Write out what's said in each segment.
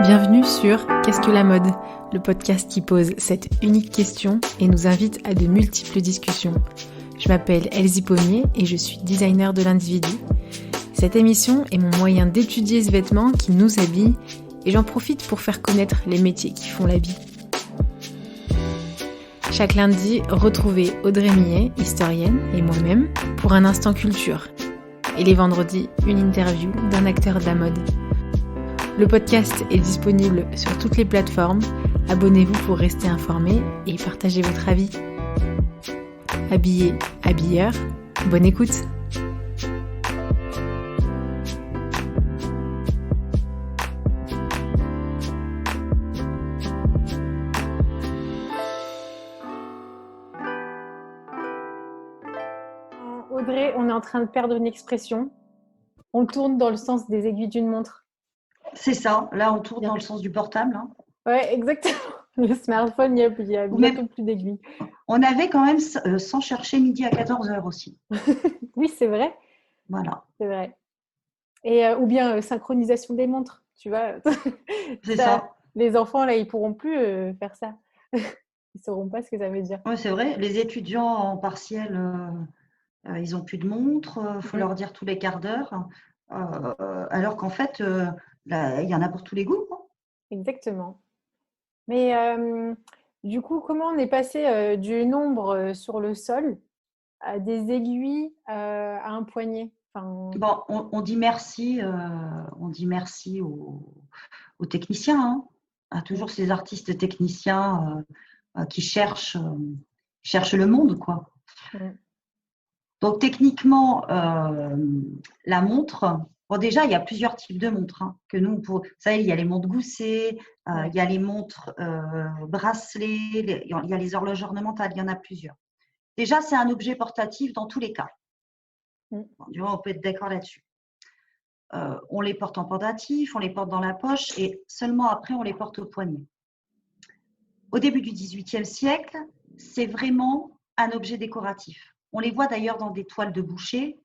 Bienvenue sur Qu'est-ce que la mode, le podcast qui pose cette unique question et nous invite à de multiples discussions. Je m'appelle Elsie Pommier et je suis designer de l'individu. Cette émission est mon moyen d'étudier ce vêtement qui nous habille et j'en profite pour faire connaître les métiers qui font l'habit. Chaque lundi, retrouvez Audrey Millet, historienne, et moi-même pour un instant culture. Et les vendredis, une interview d'un acteur de la mode. Le podcast est disponible sur toutes les plateformes. Abonnez-vous pour rester informé et partagez votre avis. Habillé, habilleur, bonne écoute. Audrey, on est en train de perdre une expression. On tourne dans le sens des aiguilles d'une montre. C'est ça, là on tourne dans le sens du portable. Ouais, exactement. Le smartphone, il y a bientôt plus d'aiguilles. On avait quand même, sans chercher, midi à 14h aussi. Oui, c'est vrai. Voilà. C'est vrai. Et, ou bien synchronisation des montres, tu vois. C'est ça. Les enfants, là, ils pourront plus faire ça. Ils sauront pas ce que ça veut dire. Oui, c'est vrai. Les étudiants en partiel, ils n'ont plus de montre. Il faut leur dire tous les quarts d'heure. Alors qu'en fait, il y en a pour tous les goûts. Exactement. Mais du coup, comment on est passé d'une ombre sur le sol à des aiguilles à un poignet? Bon, on dit merci, aux techniciens. À toujours ces artistes techniciens qui cherchent le monde, quoi. Donc techniquement, la montre. Bon, déjà, il y a plusieurs types de montres que nous, vous savez, il y a les montres goussées, il y a les montres bracelets, il y a les horloges ornementales, il y en a plusieurs. Déjà, c'est un objet portatif dans tous les cas. Bon, on peut être d'accord là-dessus. On les porte en pendatif, on les porte dans la poche et seulement après, on les porte au poignet. Au début du XVIIIe siècle, c'est vraiment un objet décoratif. On les voit d'ailleurs dans des toiles de boucher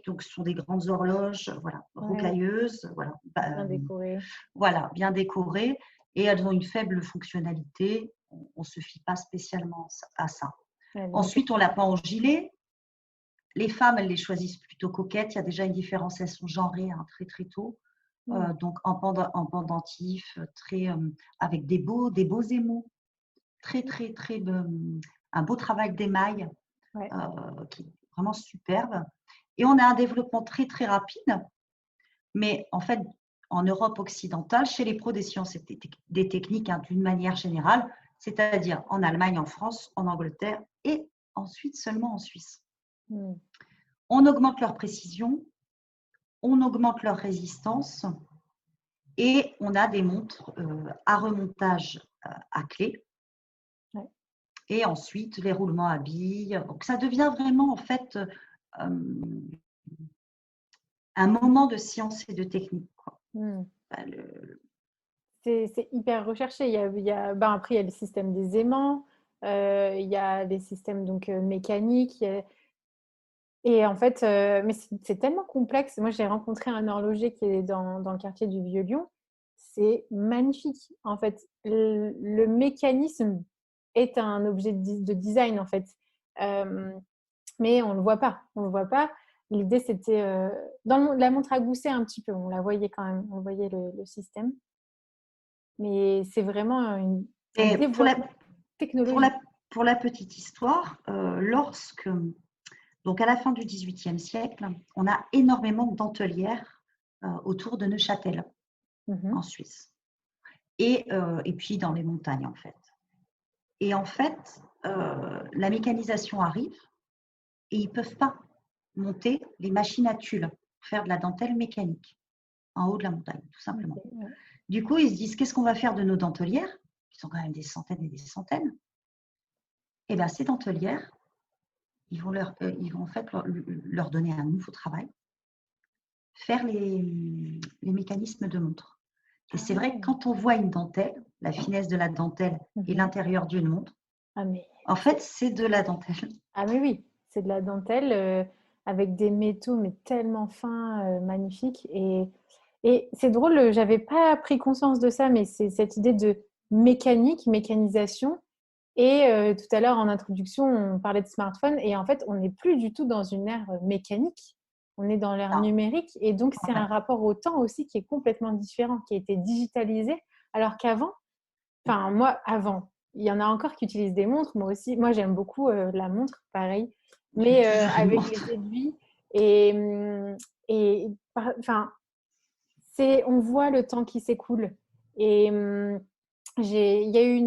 donc ce sont des grandes horloges, voilà, rocailleuses, voilà, bien décorées. Voilà, bien décorées, et elles ont une faible fonctionnalité. On ne se fie pas spécialement à ça. Ensuite, on la pend au gilet. Les femmes, elles les choisissent plutôt coquettes. Il y a déjà une différenciation genrée très très tôt. Donc en pendentif, avec des beaux émaux, très très très un beau travail d'émail qui est vraiment superbe. Et on a un développement très très rapide, mais en fait en Europe occidentale, chez les pros des sciences et des techniques d'une manière générale, c'est-à-dire en Allemagne, en France, en Angleterre et ensuite seulement en Suisse. On augmente leur précision, on augmente leur résistance et on a des montres à remontage à clé. Et ensuite, les roulements à billes. Donc, ça devient vraiment, en fait, un moment de science et de technique, quoi. C'est hyper recherché. Après, il y a le système des aimants, il y a des systèmes mécaniques. Et en fait, mais c'est tellement complexe. Moi, j'ai rencontré un horloger qui est dans le quartier du Vieux-Lyon. C'est magnifique. En fait, le mécanisme est un objet de design, en fait. Mais on ne le voit pas. On le voit pas. L'idée, c'était dans la montre à gousset un petit peu. On la voyait quand même. On voyait le système. Mais c'est vraiment un développement technologique. Pour la petite histoire, donc à la fin du XVIIIe siècle, on a énormément de dentelières autour de Neuchâtel, en Suisse. Et puis dans les montagnes, en fait. Et en fait, la mécanisation arrive et ils ne peuvent pas monter les machines à tulle pour faire de la dentelle mécanique en haut de la montagne, tout simplement. Du coup, ils se disent, qu'est-ce qu'on va faire de nos dentelières, qui sont quand même des centaines et des centaines? Et bien, ces dentelières, ils vont en fait leur donner un nouveau travail, faire les mécanismes de montre. Et c'est vrai que quand on voit une dentelle, la finesse de la dentelle et l'intérieur d'une montre, en fait, c'est de la dentelle. Ah mais oui, c'est de la dentelle avec des métaux mais tellement fins, magnifiques. Et Et c'est drôle, j'avais pas pris conscience de ça, mais c'est cette idée de mécanisation. Et tout à l'heure, en introduction, on parlait de smartphone. Et en fait, on n'est plus du tout dans une ère mécanique. On est dans l'ère Non, numérique. Et donc, c'est un ouais. rapport au temps aussi qui est complètement différent, qui a été digitalisé. Alors qu'avant, enfin, moi, avant, il y en a encore qui utilisent des montres. Moi aussi, moi, j'aime beaucoup la montre, pareil. J'ai Mais toujours une avec montre. les aiguilles. Et, enfin, on voit le temps qui s'écoule. Et il y a eu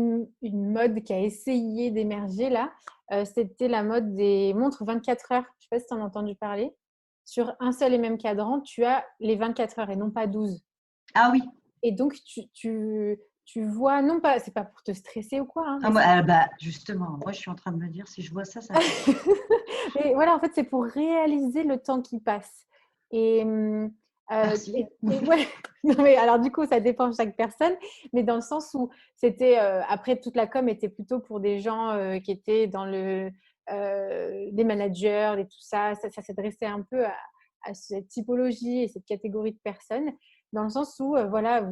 une mode qui a essayé d'émerger là. C'était la mode des montres 24 heures. Je ne sais pas si tu en as entendu parler. Sur un seul et même cadran, tu as les 24 heures et non pas 12. Ah oui. Et donc, tu vois, non pas, c'est pas pour te stresser ou quoi, hein, Ah, bah, justement, moi je suis en train de me dire, si je vois ça, ça me fait peur. mais voilà, en fait, c'est pour réaliser le temps qui passe. Et, Merci. ouais, non, mais alors du coup, ça dépend de chaque personne, mais dans le sens où c'était, après, toute la com était plutôt pour des gens qui étaient dans des managers et tout ça. Ça s'adressait un peu à cette typologie et cette catégorie de personnes, dans le sens où, voilà,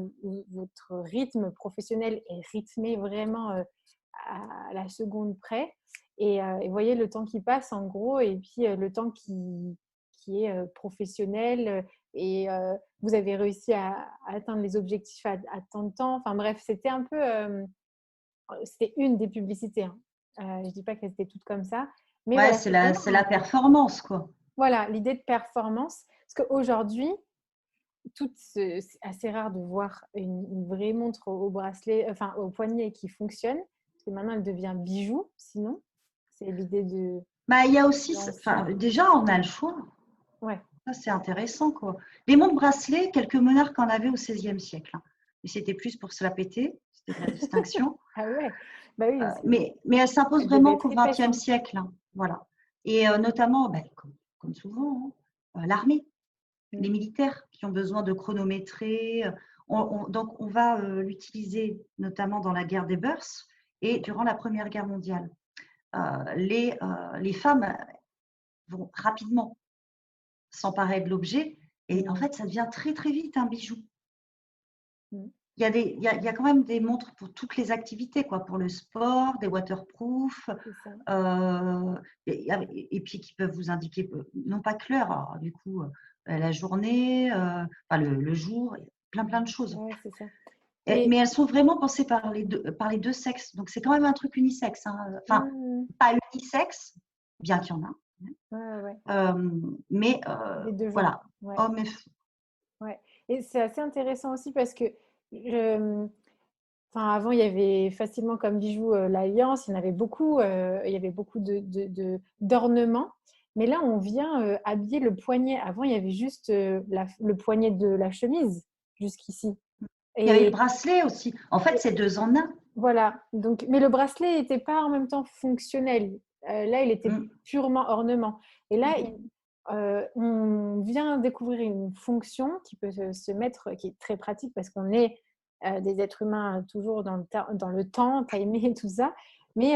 votre rythme professionnel est rythmé vraiment à la seconde près. Et voyez le temps qui passe en gros, et puis le temps qui est professionnel, et vous avez réussi à atteindre les objectifs à tant de temps. Enfin bref, c'était un peu, c'était une des publicités, hein. Je dis pas qu'elles étaient toutes comme ça, mais Ouais, voilà, c'est vraiment c'est la performance, quoi. voilà, l'idée de performance. Parce qu'aujourd'hui, c'est assez rare de voir une vraie montre au bracelet, enfin au poignet qui fonctionne. Parce que maintenant, elle devient bijou, sinon. C'est l'idée de Bah, il y a aussi, enfin, l'ancien. déjà, on a le choix. Ouais. Ça, c'est intéressant, quoi. Les montres bracelets, quelques monarques en avaient au XVIe siècle, hein. Mais c'était plus pour se la péter, c'était de la distinction. Ah ouais. Bah oui, Mais elle s'impose elle devait vraiment être qu'au épaisse, XXe hein. siècle, hein. Voilà. Et notamment, ben, comme souvent, hein, l'armée, Mm. les militaires qui ont besoin de chronométrer. Donc, on va l'utiliser notamment dans la guerre des Boers et durant la Première Guerre mondiale. Les femmes vont rapidement s'emparer de l'objet et en Mm. fait, ça devient très, très vite un bijou. Mm. Il y a quand même des montres pour toutes les activités, quoi, pour le sport, des waterproof, C'est ça. et puis qui peuvent vous indiquer, non pas que l'heure, alors, du coup, la journée, enfin, le jour, plein de choses. Ouais, c'est ça. Mais Et elles sont vraiment pensées par les deux sexes. Donc, c'est quand même un truc unisexe, hein. Enfin, mm, pas unisexe, bien qu'il y en a, ouais, ouais. mais Les deux genres. voilà, Ouais. hommes et Ouais. Et c'est assez intéressant aussi parce que enfin, avant, il y avait facilement comme bijou l'alliance, il y en avait beaucoup, il y avait beaucoup d'ornements. Mais là, on vient habiller le poignet. Avant, il y avait juste le poignet de la chemise jusqu'ici. il y avait le Et, bracelet aussi. En fait, c'est deux en un. voilà. Donc, mais le bracelet n'était pas en même temps fonctionnel. Là, il était Mm. purement ornement. Et là, on vient découvrir une fonction qui peut se mettre, qui est très pratique parce qu'on est des êtres humains toujours dans le temps, timé et tout ça. Mais,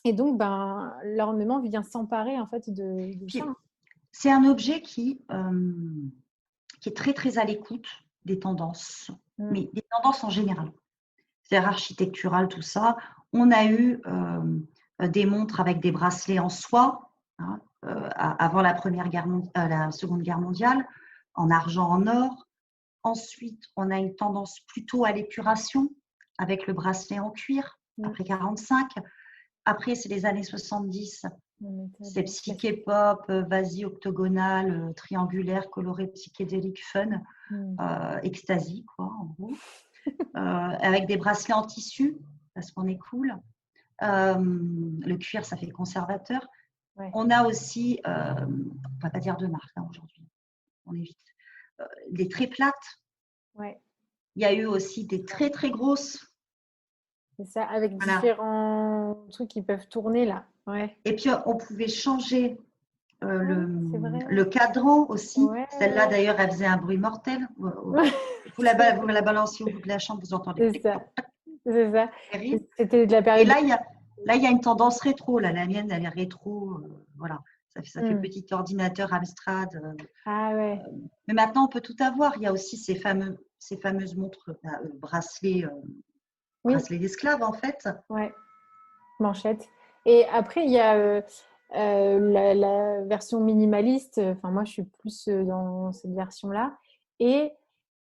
et donc, ben, l'ornement vient s'emparer en fait de ça. Puis, c'est un objet qui est très, très à l'écoute des tendances, Mm. mais des tendances en général. C'est-à-dire architectural, tout ça. On a eu des montres avec des bracelets en soie, hein, avant la Seconde Guerre mondiale, en argent, en or. Ensuite, on a une tendance plutôt à l'épuration avec le bracelet en cuir, Mm. après 45. Après, c'est les années 70. En C'est métal psyché classique. pop, vas-y, octogonal, triangulaire, coloré, psychédélique, fun, Mm. ecstasy, quoi, en gros. Avec des bracelets en tissu, parce qu'on est cool. Le cuir, ça fait conservateur. Ouais. On a aussi, on ne va pas dire de marque, hein, aujourd'hui, on évite, des très plates. Ouais. Il y a eu aussi des très, très grosses. C'est ça, avec Voilà. différents trucs qui peuvent tourner là. Ouais. Et puis, on pouvait changer Ah oui, c'est vrai. le cadran aussi. Ouais, Celle-là, d'ailleurs, elle faisait un bruit mortel. ouais. Vous la balancez au bout de la chambre, vous entendez C'est ça, tic-toc, c'est ça. terrible. C'était de la Et période. là, il y a une tendance rétro. Là, la mienne, elle est rétro. Voilà. Ça fait Hmm. petit ordinateur Amstrad. Ah ouais. Mais maintenant, on peut tout avoir. Il y a aussi ces fameuses montres, bracelets d'esclaves, en fait. Ouais, manchette. Et après, il y a la version minimaliste. Enfin, moi, je suis plus dans cette version-là. Et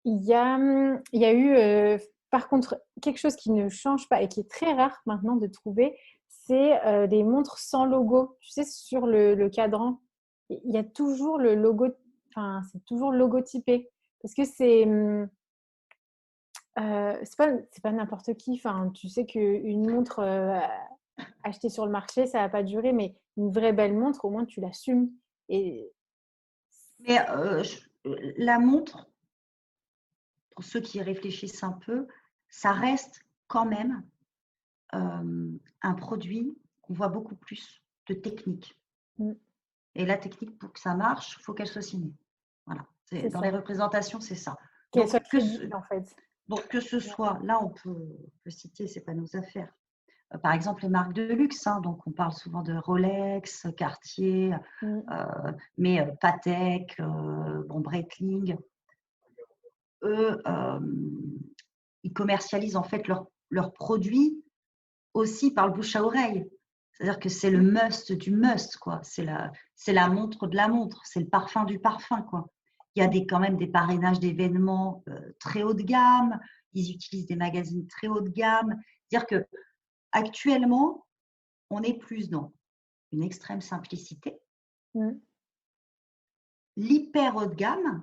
il y a eu, par contre, quelque chose qui ne change pas et qui est très rare maintenant de trouver, c'est des montres sans logo. Tu sais, sur le cadran, il y a toujours le logo, enfin, c'est toujours logotypé. Parce que c'est pas n'importe qui. Enfin, tu sais qu'une montre achetée sur le marché, ça va pas durer, mais une vraie belle montre, au moins, tu l'assumes. Et Mais la montre, pour ceux qui y réfléchissent un peu, ça reste quand même un produit qu'on voit beaucoup plus de technique. mm, Et la technique, pour que ça marche, il faut qu'elle soit signée. Voilà. c'est Dans les ça. représentations, c'est ça. Qu'elle soit crédible, en fait. Donc, que ce Ouais. soit, là, on peut citer, ce n'est pas nos affaires. Par exemple, les marques de luxe, hein, donc on parle souvent de Rolex, Cartier, Mm. mais Patek, Breitling, eux, ils commercialisent en fait leurs produits aussi par le bouche à oreille. C'est-à-dire que c'est le must du must, quoi. C'est la montre de la montre, c'est le parfum du parfum, quoi. Il y a quand même des parrainages d'événements très haut de gamme, ils utilisent des magazines très haut de gamme. C'est-à-dire que actuellement, on est plus dans une extrême simplicité, Mm. l'hyper haut de gamme,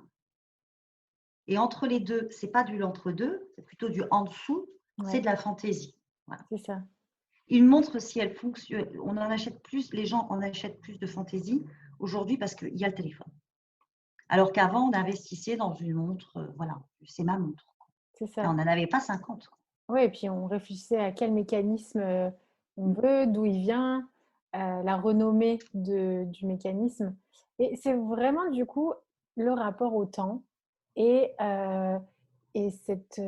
et entre les deux, c'est pas du l'entre-deux, c'est plutôt du en dessous, c'est Ouais, de la fantaisie. Voilà. c'est ça. Une montre, si elle fonctionne, on en achète plus, les gens en achètent plus de fantaisie aujourd'hui parce qu'il y a le téléphone. Alors qu'avant, on investissait dans une montre, voilà, c'est ma montre. C'est Et on ça. n'en avait pas 50. Oui, et puis on réfléchissait à quel mécanisme on veut, d'où il vient, la renommée du mécanisme. Et c'est vraiment du coup le rapport au temps et, cette,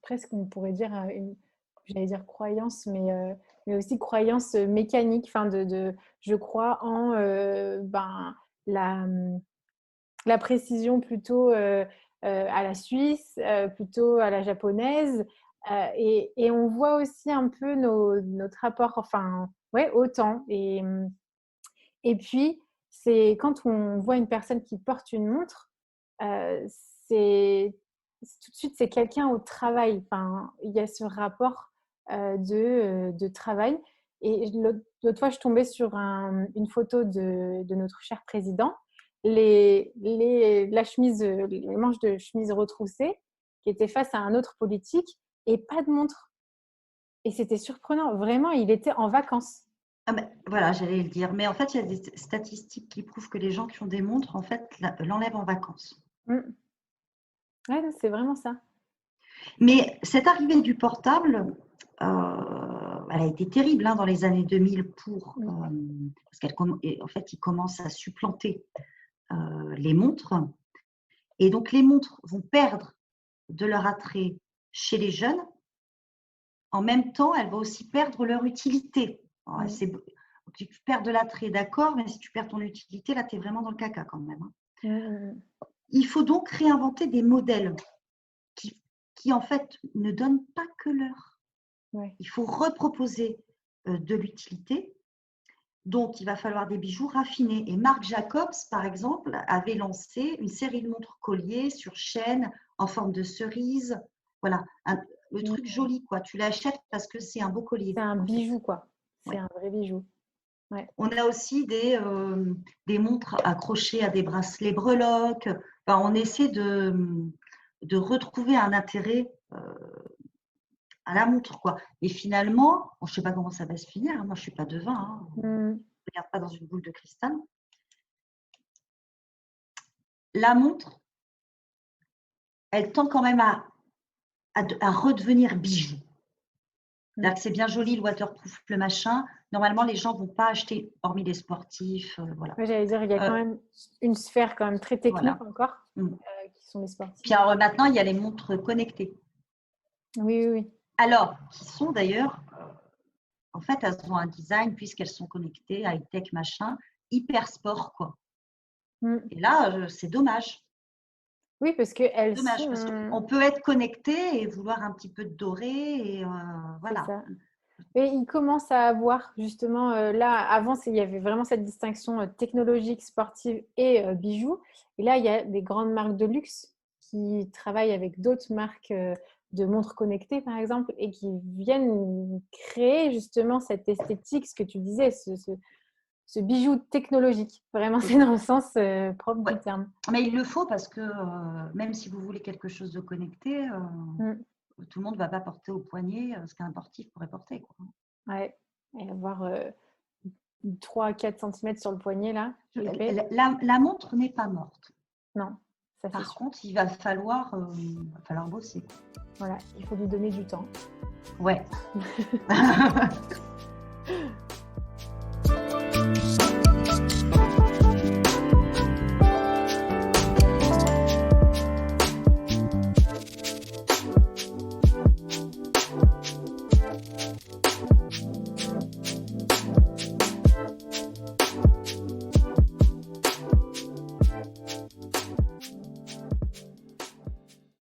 presque on pourrait dire, j'allais dire croyance, mais aussi croyance mécanique, enfin je crois en la, la précision plutôt à la suisse, plutôt à la japonaise. Et on voit aussi un peu notre rapport enfin, ouais, au temps. Et puis, c'est quand on voit une personne qui porte une montre, euh, c'est tout de suite, c'est quelqu'un au travail. Enfin, il y a ce rapport de travail. Et l'autre fois, je tombais sur une photo de notre cher président, la chemise, les manches de chemise retroussées, qui étaient face à un autre politique, et pas de montre. Et c'était surprenant. Vraiment, il était en vacances. Ah ben, voilà, j'allais le dire. Mais en fait, il y a des statistiques qui prouvent que les gens qui ont des montres, en fait, l'enlèvent en vacances. Mm. Ouais, c'est vraiment ça. Mais cette arrivée du portable, elle a été terrible hein, dans les années 2000 Mm. parce qu'en fait, ils commencent à supplanter les montres. Et donc, les montres vont perdre de leur attrait chez les jeunes. En même temps, elles vont aussi perdre leur utilité. Alors, Mm. tu perds de l'attrait, d'accord, mais si tu perds ton utilité, là, tu es vraiment dans le caca quand même. Hein. Mm. Il faut donc réinventer des modèles qui en fait, ne donnent pas que l'heure. Ouais. Il faut reproposer de l'utilité. Donc, il va falloir des bijoux raffinés. Et Marc Jacobs, par exemple, avait lancé une série de montres colliers sur chaîne en forme de cerise. Voilà, le truc Mm. joli, quoi. Tu l'achètes parce que c'est un beau collier, C'est un en fait. bijou, quoi. C'est Ouais. un vrai bijou. Ouais. On a aussi des montres accrochées à des bracelets breloques. Enfin, on essaie de retrouver un intérêt à la montre, quoi. Et finalement, bon, je ne sais pas comment ça va se finir. Moi, je ne suis pas devin. Hein. Je Mm. ne regarde pas dans une boule de cristal. La montre, elle tend quand même à redevenir bijou. Mm. C'est bien joli, le waterproof, le machin. Normalement, les gens ne vont pas acheter, hormis les sportifs. Voilà. Ouais, j'allais dire, il y a quand même une sphère quand même très technique Voilà. encore, Mm. qui sont les sportifs. Puis alors, maintenant, il y a les montres connectées. Oui, oui, oui. Alors, qui sont d'ailleurs, en fait, elles ont un design, puisqu'elles sont connectées, high-tech, machin, hyper sport, quoi. Mmh. Et là, c'est dommage. Oui, parce qu'elles Dommage, parce sont qu'on peut être connecté et vouloir un petit peu de doré et c'est voilà. ça. Et ils commencent à avoir justement, là, avant, il y avait vraiment cette distinction technologique, sportive et bijoux. Et là, il y a des grandes marques de luxe qui travaillent avec d'autres marques de montres connectées, par exemple, et qui viennent créer justement cette esthétique, ce que tu disais, ce bijou technologique. Vraiment, c'est dans le sens propre Ouais. du terme. Mais il le faut parce que même si vous voulez quelque chose de connecté, Mm. tout le monde ne va pas porter au poignet ce qu'un sportif pourrait porter, quoi. Ouais. Et avoir 3 à 4 cm sur le poignet, là, épais. La montre n'est pas morte. Non, ça c'est Par sûr. contre, il va falloir bosser. Voilà, il faut lui donner du temps. Ouais.